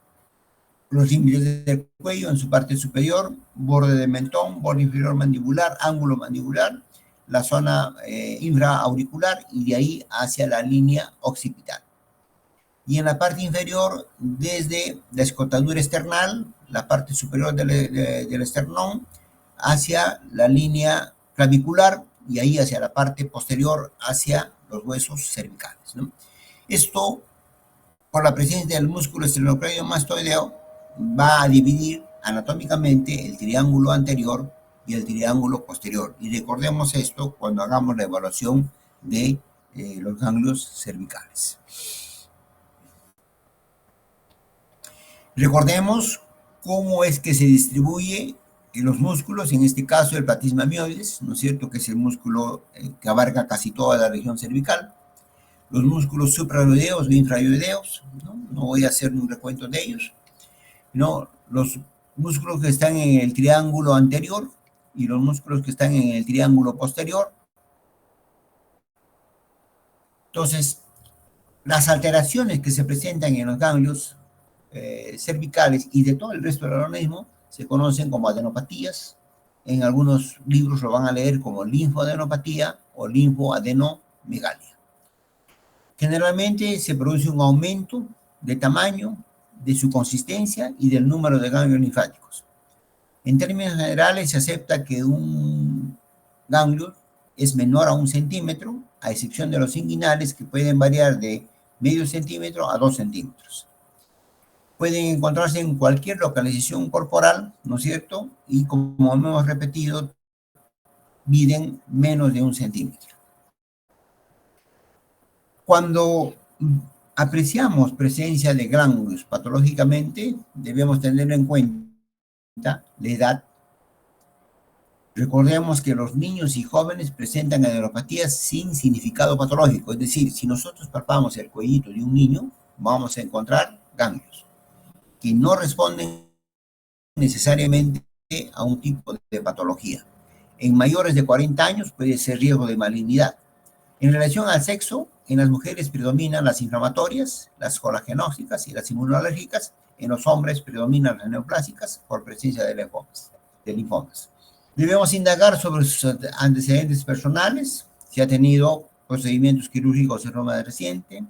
los límites del cuello en su parte superior, borde de mentón, borde inferior mandibular, ángulo mandibular, la zona infraauricular y de ahí hacia la línea occipital. Y en la parte inferior, desde la escotadura esternal, la parte superior del esternón, hacia la línea clavicular y ahí hacia la parte posterior, hacia los huesos cervicales, ¿no? Esto, por la presencia del músculo esternocleidomastoideo, va a dividir anatómicamente el triángulo anterior y el triángulo posterior. Y recordemos esto cuando hagamos la evaluación de los ganglios cervicales. Recordemos cómo es que se distribuye en los músculos, en este caso el platysma mioides, ¿no es cierto?, que es el músculo que abarca casi toda la región cervical. Los músculos suprayoideos o infrayoideos, ¿no? No voy a hacer un recuento de ellos. ¿no? Los músculos que están en el triángulo anterior y los músculos que están en el triángulo posterior. Entonces, las alteraciones que se presentan en los ganglios cervicales y de todo el resto del organismo se conocen como adenopatías. En algunos libros lo van a leer como linfoadenopatía o linfoadenomegalia. Generalmente se produce un aumento de tamaño, de su consistencia y del número de ganglios linfáticos. En términos generales, se acepta que un ganglio es menor a 1 centímetro, a excepción de los inguinales, que pueden variar de medio centímetro a 2 centímetros. Pueden encontrarse en cualquier localización corporal, ¿no es cierto? Y como hemos repetido, miden menos de 1 centímetro. Cuando apreciamos presencia de ganglios patológicamente, debemos tener en cuenta la edad. Recordemos que los niños y jóvenes presentan aderopatías sin significado patológico, es decir, si nosotros palpamos el cuellito de un niño, vamos a encontrar ganglios que no responden necesariamente a un tipo de patología. En mayores de 40 años puede ser riesgo de malignidad. En relación al sexo, en las mujeres predominan las inflamatorias, las colagenóxicas y las inmunológicas. En los hombres predominan las neoplásicas por presencia de linfomas. Debemos indagar sobre sus antecedentes personales, si ha tenido procedimientos quirúrgicos en Roma reciente.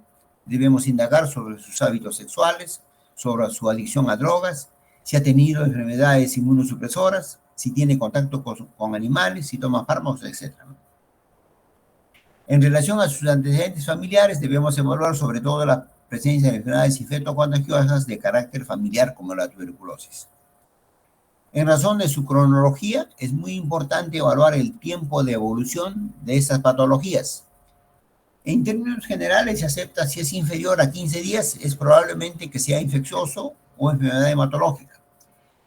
Debemos indagar sobre sus hábitos sexuales, sobre su adicción a drogas, si ha tenido enfermedades inmunosupresoras, si tiene contacto con animales, si toma fármacos, etc. En relación a sus antecedentes familiares, debemos evaluar sobre todo la presencia de enfermedades infectocontagiosas de carácter familiar como la tuberculosis. En razón de su cronología, es muy importante evaluar el tiempo de evolución de estas patologías. En términos generales, se acepta si es inferior a 15 días, es probablemente que sea infeccioso o enfermedad hematológica.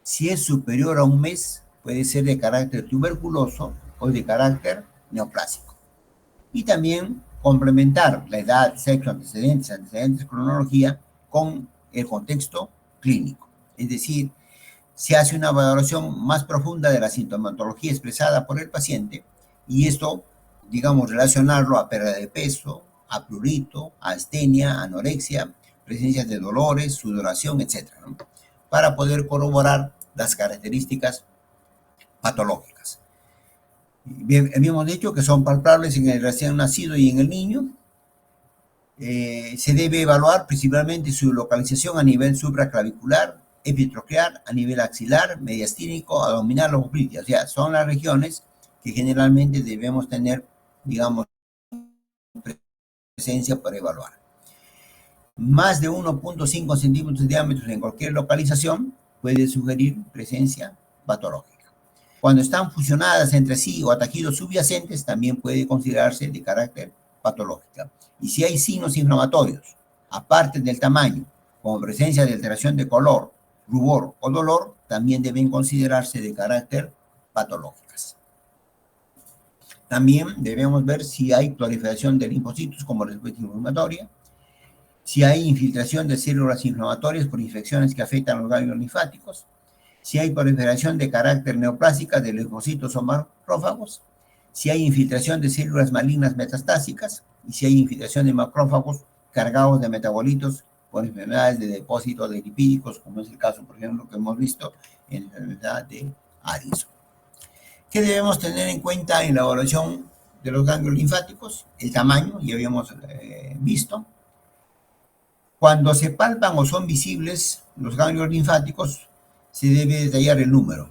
Si es superior a un mes, puede ser de carácter tuberculoso o de carácter neoplásico. Y también complementar la edad, sexo, antecedentes, cronología con el contexto clínico. Es decir, se hace una valoración más profunda de la sintomatología expresada por el paciente y esto, digamos, relacionarlo a pérdida de peso, a prurito, a astenia, anorexia, presencia de dolores, sudoración, etc., ¿no? Para poder corroborar las características patológicas. Habíamos dicho que son palpables en el recién nacido y en el niño. Se debe evaluar principalmente su localización a nivel supraclavicular, epitroclear, a nivel axilar, mediastínico, abdominal o oblicuo. O sea, son las regiones que generalmente debemos tener, digamos, presencia para evaluar. Más de 1.5 centímetros de diámetro en cualquier localización puede sugerir presencia patológica. Cuando están fusionadas entre sí o a tejidos subyacentes, también puede considerarse de carácter patológica. Y si hay signos inflamatorios, aparte del tamaño, como presencia de alteración de color, rubor o dolor, también deben considerarse de carácter patológicas. También debemos ver si hay proliferación de linfocitos como respuesta inflamatoria, si hay infiltración de células inflamatorias por infecciones que afectan los ganglios linfáticos, si hay proliferación de carácter neoplásica de linfocitos o macrófagos, si hay infiltración de células malignas metastásicas y si hay infiltración de macrófagos cargados de metabolitos por enfermedades de depósito de lipídicos, como es el caso, por ejemplo, que hemos visto en la enfermedad de Addison. ¿Qué debemos tener en cuenta en la evaluación de los ganglios linfáticos? El tamaño, ya habíamos visto. Cuando se palpan o son visibles los ganglios linfáticos, se debe detallar el número.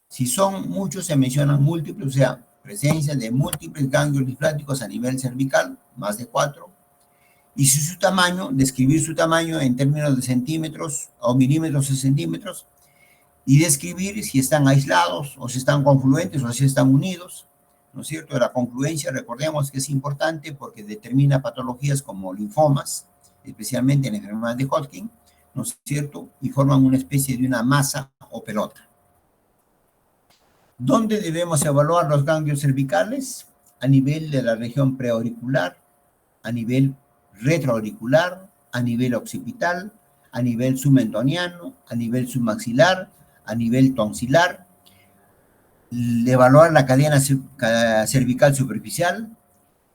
Si son muchos, se mencionan múltiples, o sea, presencia de múltiples ganglios linfáticos a nivel cervical, más de 4. Y si su tamaño, describir su tamaño en términos de centímetros o milímetros o centímetros, y describir si están aislados o si están confluentes o si están unidos, ¿no es cierto? La confluencia, recordemos que es importante porque determina patologías como linfomas, especialmente en la enfermedad de Hodgkin, ¿no es cierto? Y forman una especie de una masa o pelota. ¿Dónde debemos evaluar los ganglios cervicales? A nivel de la región preauricular, a nivel retroauricular, a nivel occipital, a nivel submentoniano, a nivel submaxilar, a nivel tonsilar, evaluar la cadena cervical superficial,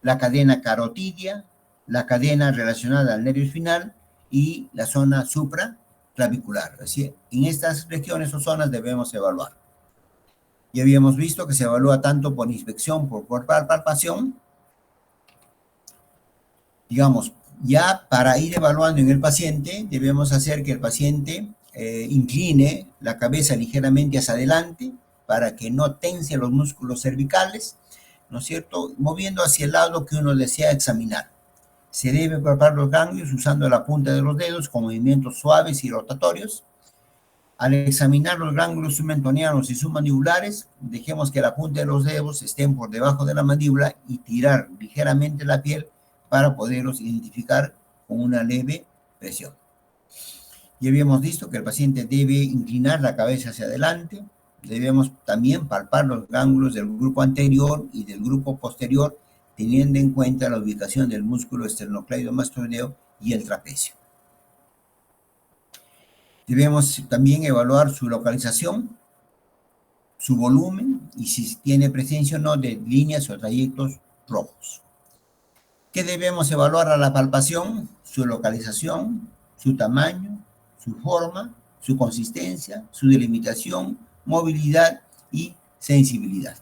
la cadena carotidia, la cadena relacionada al nervio espinal y la zona supraclavicular. Es decir, en estas regiones o zonas debemos evaluar. Ya habíamos visto que se evalúa tanto por inspección, por palpación. Digamos, ya para ir evaluando en el paciente, debemos hacer que el paciente incline la cabeza ligeramente hacia adelante para que no tense los músculos cervicales, ¿no es cierto? Moviendo hacia el lado que uno desea examinar. Se debe palpar los ganglios usando la punta de los dedos con movimientos suaves y rotatorios. Al examinar los ganglios submentonianos y submandibulares, dejemos que la punta de los dedos estén por debajo de la mandíbula y tirar ligeramente la piel para poderlos identificar con una leve presión. Ya habíamos visto que el paciente debe inclinar la cabeza hacia adelante. Debemos también palpar los ganglios del grupo anterior y del grupo posterior, teniendo en cuenta la ubicación del músculo esternocleidomastoideo y el trapecio. Debemos también evaluar su localización, su volumen y si tiene presencia o no de líneas o trayectos rojos. ¿Qué debemos evaluar a la palpación? Su localización, su tamaño, su forma, su consistencia, su delimitación, movilidad y sensibilidad.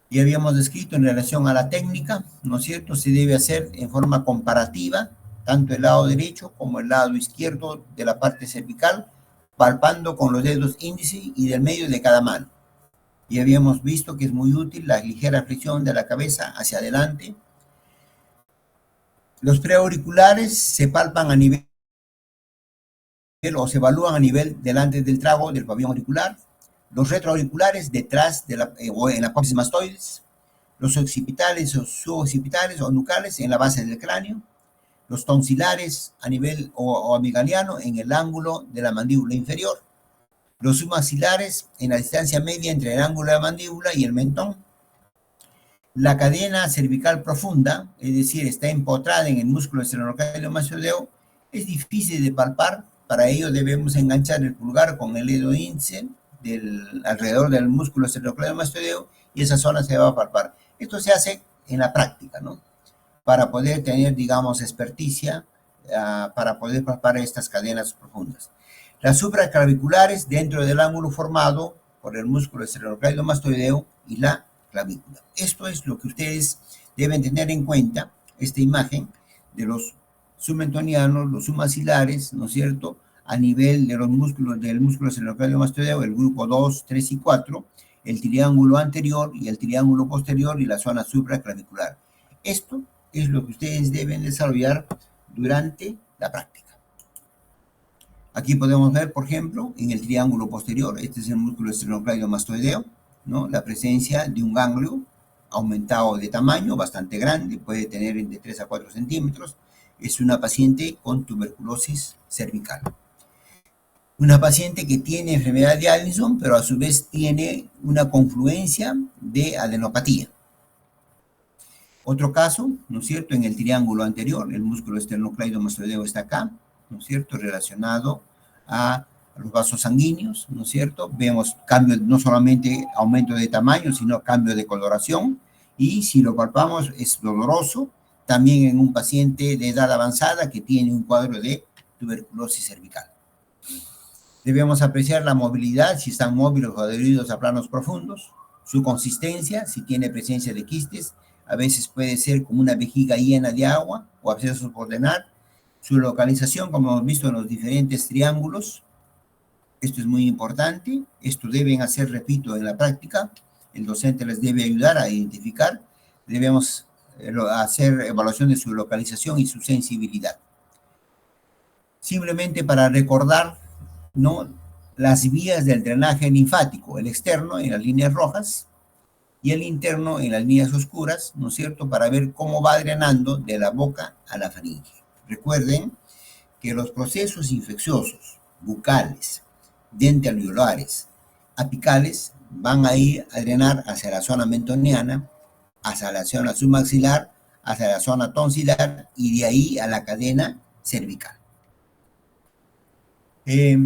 Ya habíamos descrito en relación a la técnica, ¿no es cierto? Se debe hacer en forma comparativa, tanto el lado derecho como el lado izquierdo de la parte cervical, palpando con los dedos índice y del medio de cada mano. Ya habíamos visto que es muy útil la ligera flexión de la cabeza hacia adelante. Los preauriculares se palpan a nivel o se evalúan a nivel delante del trago del pabellón auricular. Los retroauriculares detrás de o en la apófisis mastoides. Los occipitales o suboccipitales o nucales en la base del cráneo. Los tonsilares a nivel o amigaliano en el ángulo de la mandíbula inferior. Los submaxilares en la distancia media entre el ángulo de la mandíbula y el mentón. La cadena cervical profunda, es decir, está empotrada en el músculo esternocleidomastoideo, es difícil de palpar. Para ello debemos enganchar el pulgar con el dedo índice alrededor del músculo esternocleidomastoideo y esa zona se va a palpar. Esto se hace en la práctica, ¿no? Para poder tener, digamos, experticia, para poder palpar estas cadenas profundas. Las supraclaviculares dentro del ángulo formado por el músculo esternocleidomastoideo y la clavícula. Esto es lo que ustedes deben tener en cuenta, esta imagen de los submentonianos, los submaxilares, ¿no es cierto?, a nivel de los músculos, del músculo esternocleidomastoideo, el grupo 2, 3 y 4, el triángulo anterior y el triángulo posterior y la zona supraclavicular. Esto es lo que ustedes deben desarrollar durante la práctica. Aquí podemos ver, por ejemplo, en el triángulo posterior, este es el músculo esternocleidomastoideo, ¿no? La presencia de un ganglio aumentado de tamaño, bastante grande, puede tener entre 3 a 4 centímetros. Es una paciente con tuberculosis cervical. Una paciente que tiene enfermedad de Addison, pero a su vez tiene una confluencia de adenopatía. Otro caso, ¿no es cierto?, en el triángulo anterior, el músculo esternocleidomastoideo está acá, ¿no es cierto?, relacionado a los vasos sanguíneos, ¿no es cierto? Vemos cambios, no solamente aumento de tamaño, sino cambio de coloración, y si lo palpamos es doloroso, también en un paciente de edad avanzada que tiene un cuadro de tuberculosis cervical. Debemos apreciar la movilidad, si están móviles o adheridos a planos profundos, su consistencia, si tiene presencia de quistes, a veces puede ser como una vejiga llena de agua o abscesos por drenar, su localización, como hemos visto en los diferentes triángulos. Esto es muy importante, esto deben hacer, repito, en la práctica, el docente les debe ayudar a identificar, debemos hacer evaluación de su localización y su sensibilidad. Simplemente para recordar, ¿no?, las vías del drenaje linfático, el externo en las líneas rojas y el interno en las líneas oscuras, ¿no es cierto?, para ver cómo va drenando de la boca a la faringe. Recuerden que los procesos infecciosos bucales, dentalveolares, apicales, van a ir a drenar hacia la zona mentoniana, hacia la zona submaxilar, hacia la zona tonsilar y de ahí a la cadena cervical. Eh,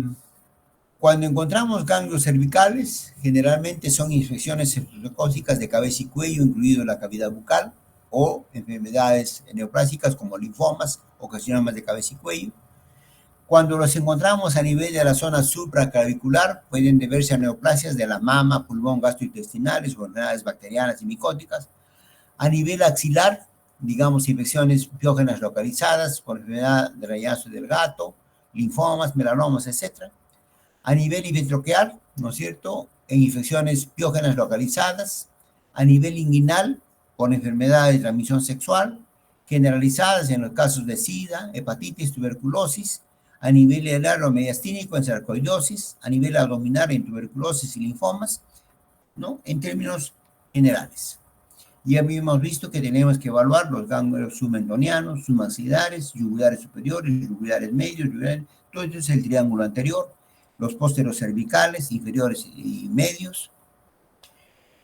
Cuando encontramos ganglios cervicales, generalmente son infecciones cefalocócicas de cabeza y cuello, incluido la cavidad bucal, o enfermedades neoplásicas como linfomas o carcinomas de cabeza y cuello. Cuando los encontramos a nivel de la zona supraclavicular, pueden deberse a neoplasias de la mama, pulmón, gastrointestinales o enfermedades bacterianas y micóticas. A nivel axilar, digamos, infecciones piógenas localizadas por enfermedad de rayazo del gato, linfomas, melanomas, etc. A nivel ventroqueal, ¿no es cierto?, en infecciones piógenas localizadas. A nivel inguinal, por enfermedades de transmisión sexual, generalizadas en los casos de SIDA, hepatitis, tuberculosis. A nivel alar o mediastínico, en sarcoidosis. A nivel abdominal, en tuberculosis y linfomas, ¿no?, en términos generales. Ya habíamos visto que tenemos que evaluar los ganglios submentonianos, submaxilares, yugulares superiores, yugulares medios, yugulares, todo esto es el triángulo anterior, los pósteros cervicales, inferiores y medios,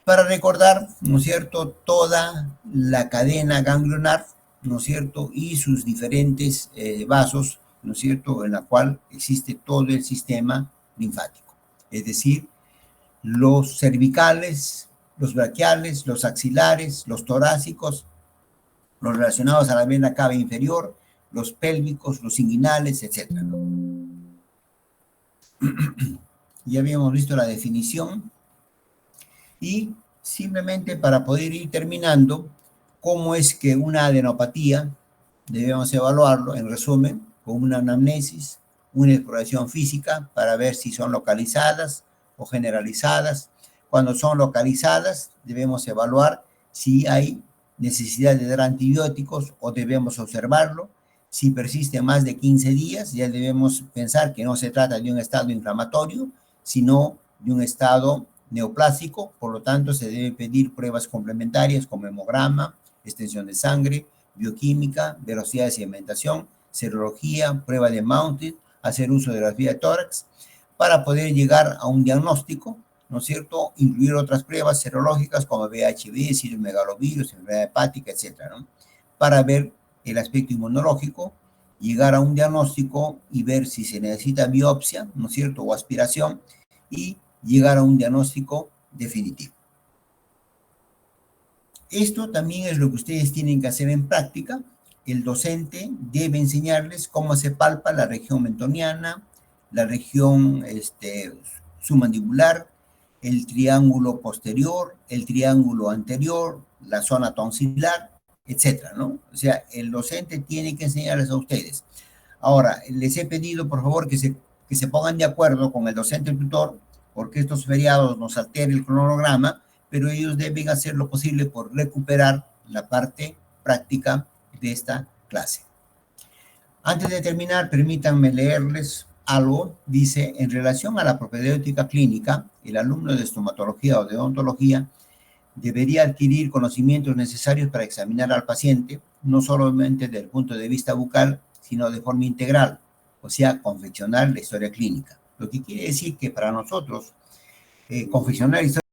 para recordar, ¿no es cierto?, toda la cadena ganglionar, ¿no es cierto?, y sus diferentes vasos, ¿no es cierto?, en la cual existe todo el sistema linfático, es decir, los cervicales, los braquiales, los axilares, los torácicos, los relacionados a la vena cava inferior, los pélvicos, los inguinales, etc., ¿no? Ya habíamos visto la definición y simplemente para poder ir terminando, cómo es que una adenopatía debemos evaluarlo, en resumen, con una anamnesis, una exploración física para ver si son localizadas o generalizadas. Cuando son localizadas, debemos evaluar si hay necesidad de dar antibióticos o debemos observarlo. Si persiste más de 15 días, ya debemos pensar que no se trata de un estado inflamatorio, sino de un estado neoplásico, por lo tanto se deben pedir pruebas complementarias como hemograma, extensión de sangre, bioquímica, velocidad de sedimentación, serología, prueba de Mounted, hacer uso de la vía de tórax, para poder llegar a un diagnóstico, ¿no es cierto?, incluir otras pruebas serológicas como VHB, citomegalovirus, enfermedad hepática, etcétera, ¿no?, para ver el aspecto inmunológico, llegar a un diagnóstico y ver si se necesita biopsia, ¿no es cierto?, o aspiración, y llegar a un diagnóstico definitivo. Esto también es lo que ustedes tienen que hacer en práctica. El docente debe enseñarles cómo se palpa la región mentoniana, la región submandibular, el triángulo posterior, el triángulo anterior, la zona tonsilar, etcétera, ¿no? O sea, el docente tiene que enseñarles a ustedes. Ahora, les he pedido, por favor, que se pongan de acuerdo con el docente tutor, porque estos feriados nos altera el cronograma, pero ellos deben hacer lo posible por recuperar la parte práctica de esta clase. Antes de terminar, permítanme leerles algo. Dice, en relación a la propedéutica clínica, el alumno de estomatología o de odontología debería adquirir conocimientos necesarios para examinar al paciente, no solamente desde el punto de vista bucal, sino de forma integral, o sea, confeccionar la historia clínica. Lo que quiere decir que para nosotros, confeccionar la historia